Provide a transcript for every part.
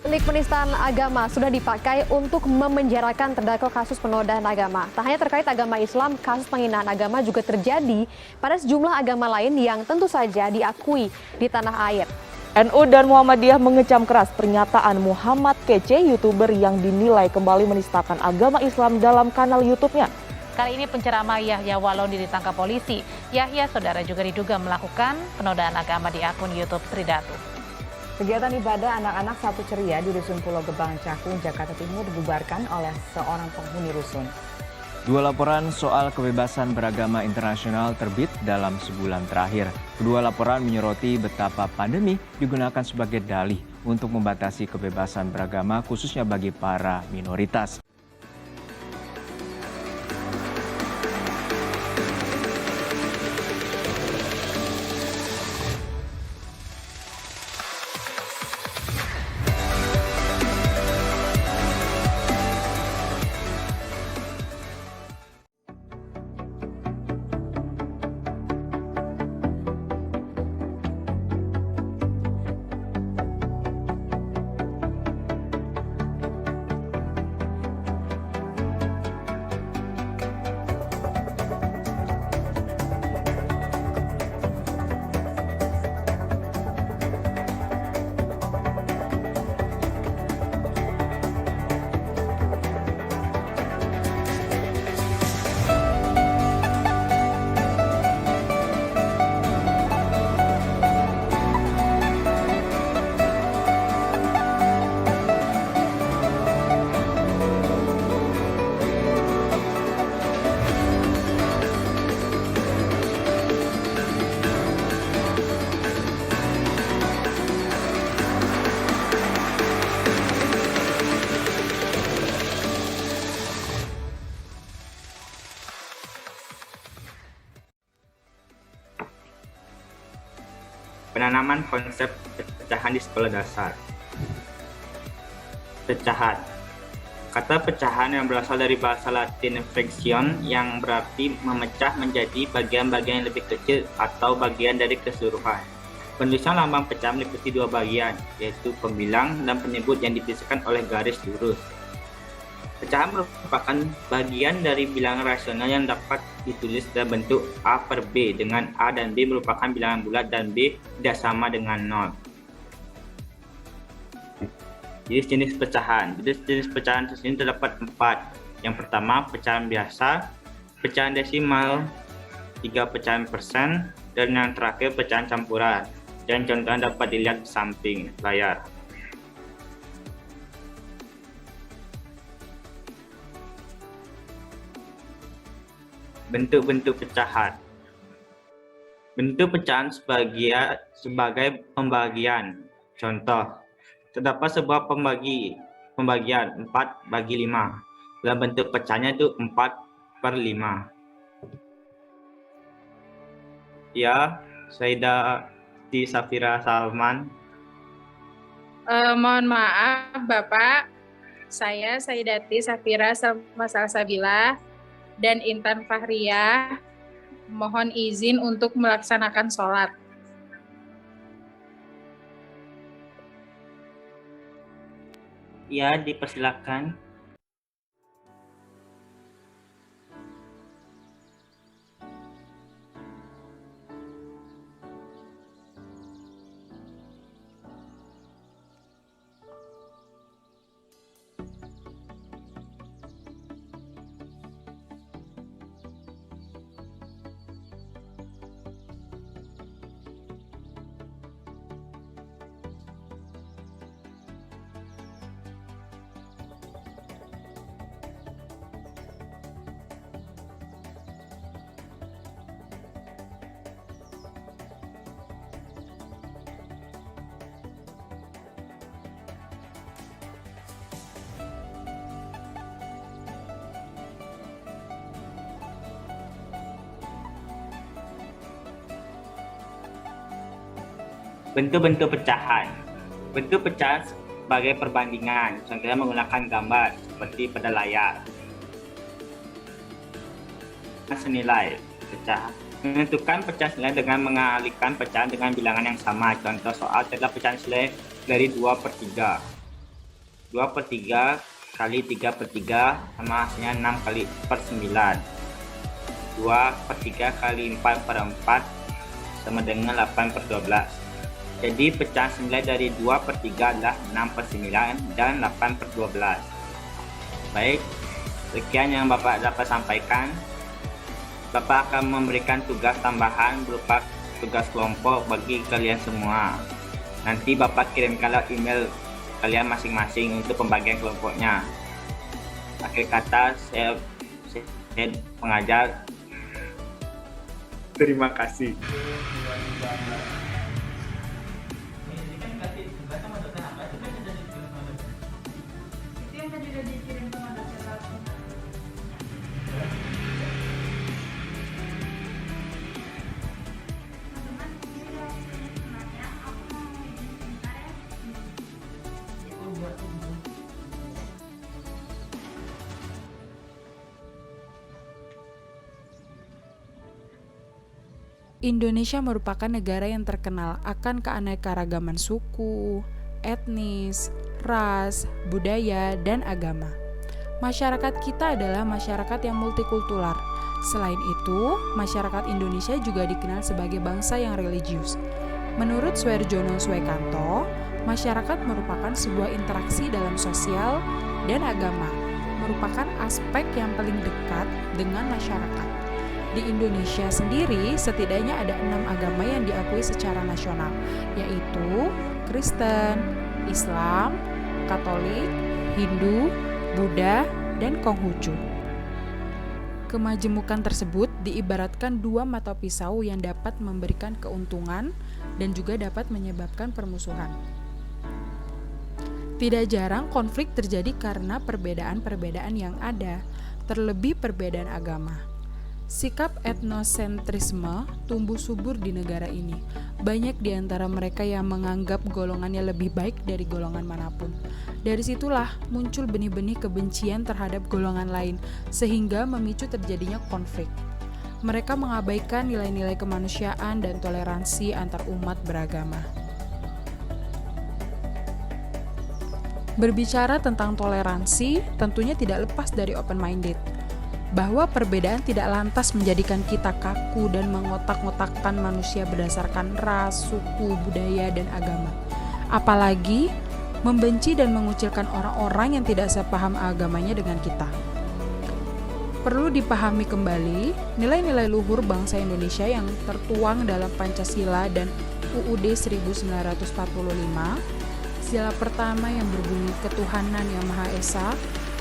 Delik penistaan agama sudah dipakai untuk memenjarakan terdakwa kasus penodaan agama. Tak hanya terkait agama Islam, kasus penghinaan agama juga terjadi pada sejumlah agama lain yang tentu saja diakui di tanah air. NU dan Muhammadiyah mengecam keras pernyataan Muhammad Kece, YouTuber yang dinilai kembali menistakan agama Islam dalam kanal YouTube-nya. Kali ini penceramah Yahya Walaundi ditangkap polisi. Yahya, saudara, juga diduga melakukan penodaan agama di akun YouTube Tridatu. Kegiatan ibadah anak-anak Sabtu Ceria di Rusun Pulau Gebang, Cakung, Jakarta Timur dibubarkan oleh seorang penghuni rusun. Dua laporan soal kebebasan beragama internasional terbit dalam sebulan terakhir. Kedua laporan menyoroti betapa pandemi digunakan sebagai dalih untuk membatasi kebebasan beragama khususnya bagi para minoritas. Penanaman konsep pecahan di sekolah dasar. Pecahan. Kata pecahan yang berasal dari bahasa Latin fraction yang berarti memecah menjadi bagian-bagian yang lebih kecil atau bagian dari keseluruhan. Penulisan lambang pecah meliputi dua bagian, yaitu pembilang dan penyebut yang dipisahkan oleh garis lurus. Pecahan merupakan bagian dari bilangan rasional yang dapat ditulis dalam bentuk A per B, dengan A dan B merupakan bilangan bulat dan B tidak sama dengan 0. Jenis-jenis pecahan. Jenis pecahan tersebut terdapat 4. Yang pertama, pecahan biasa, pecahan desimal, 3 pecahan persen, dan yang terakhir pecahan campuran. Dan contohnya dapat dilihat di samping layar. Bentuk-bentuk pecahan. Bentuk pecahan sebagai pembagian. Contoh, terdapat sebuah pembagian 4/5. Dalam bentuk pecahnya itu 4/5. Ya, Saidati Safira Salman. Mohon maaf Bapak, saya Saidati Safira Salmasabila dan Intan Fahriah mohon izin untuk melaksanakan sholat. Ya, dipersilakan. Bentuk-bentuk pecahan. Bentuk pecahan sebagai perbandingan, contohnya menggunakan gambar seperti pada layar. Senilai pecahan. Menentukan pecahan senilai dengan mengalihkan pecahan dengan bilangan yang sama. Contoh soal adalah pecahan senilai dari 2/3. 2/3 kali 3/3 sama hasilnya 6 kali per 9. 2/3 kali 4/4 sama dengan 8/12. Jadi pecahan senilai dari 2/3 adalah 6/9 dan 8/12. Baik, sekian yang Bapak dapat sampaikan. Bapak akan memberikan tugas tambahan berupa tugas kelompok bagi kalian semua. Nanti Bapak kirimkanlah email kalian masing-masing untuk pembagian kelompoknya. Akhir kata, saya pengajar. Terima kasih. Indonesia merupakan negara yang terkenal akan keanekaragaman suku, etnis, ras, budaya, dan agama. Masyarakat kita adalah masyarakat yang multikultural. Selain itu, masyarakat Indonesia juga dikenal sebagai bangsa yang religius. Menurut Suerjono Swekanto, masyarakat merupakan sebuah interaksi dalam sosial dan agama, merupakan aspek yang paling dekat dengan masyarakat. Di Indonesia sendiri, setidaknya ada 6 agama yang diakui secara nasional, yaitu Kristen, Islam, Katolik, Hindu, Buddha, dan Konghucu. Kemajemukan tersebut diibaratkan dua mata pisau yang dapat memberikan keuntungan dan juga dapat menyebabkan permusuhan. Tidak jarang konflik terjadi karena perbedaan-perbedaan yang ada, terlebih perbedaan agama. Sikap etnosentrisme tumbuh subur di negara ini. Banyak di antara mereka yang menganggap golongannya lebih baik dari golongan manapun. Dari situlah muncul benih-benih kebencian terhadap golongan lain, sehingga memicu terjadinya konflik. Mereka mengabaikan nilai-nilai kemanusiaan dan toleransi antar umat beragama. Berbicara tentang toleransi, tentunya tidak lepas dari open-minded. Bahwa perbedaan tidak lantas menjadikan kita kaku dan mengotak-ngotakkan manusia berdasarkan ras, suku, budaya, dan agama. Apalagi membenci dan mengucilkan orang-orang yang tidak sepaham agamanya dengan kita. Perlu dipahami kembali nilai-nilai luhur bangsa Indonesia yang tertuang dalam Pancasila dan UUD 1945. Sila pertama yang berbunyi ketuhanan yang Maha Esa,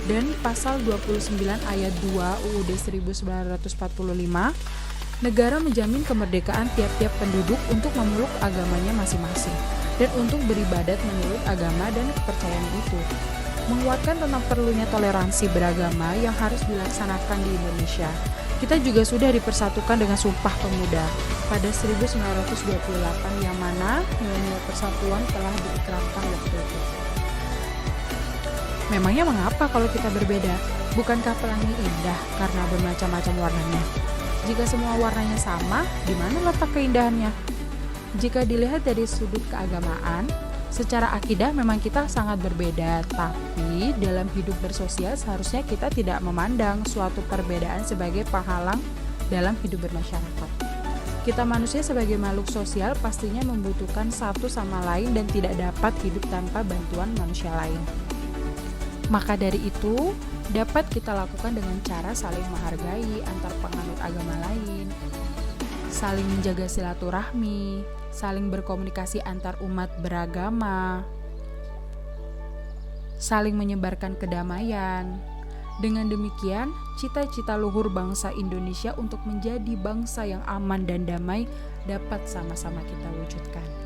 dan pasal 29 ayat 2 UUD 1945, negara menjamin kemerdekaan tiap-tiap penduduk untuk memeluk agamanya masing-masing dan untuk beribadat menurut agama dan kepercayaan itu. Menguatkan tentang perlunya toleransi beragama yang harus dilaksanakan di Indonesia. Kita juga sudah dipersatukan dengan Sumpah Pemuda pada 1928 yang mana nilai-nilai persatuan telah diikrarkan waktu itu. Memangnya mengapa kalau kita berbeda? Bukankah pelangi indah karena bermacam-macam warnanya? Jika semua warnanya sama, di mana letak keindahannya? Jika dilihat dari sudut keagamaan, secara akidah memang kita sangat berbeda, tapi dalam hidup bersosial seharusnya kita tidak memandang suatu perbedaan sebagai penghalang dalam hidup bermasyarakat. Kita manusia sebagai makhluk sosial pastinya membutuhkan satu sama lain dan tidak dapat hidup tanpa bantuan manusia lain. Maka dari itu, dapat kita lakukan dengan cara saling menghargai antar penganut agama lain, saling menjaga silaturahmi, saling berkomunikasi antar umat beragama, saling menyebarkan kedamaian. Dengan demikian, cita-cita luhur bangsa Indonesia untuk menjadi bangsa yang aman dan damai dapat sama-sama kita wujudkan.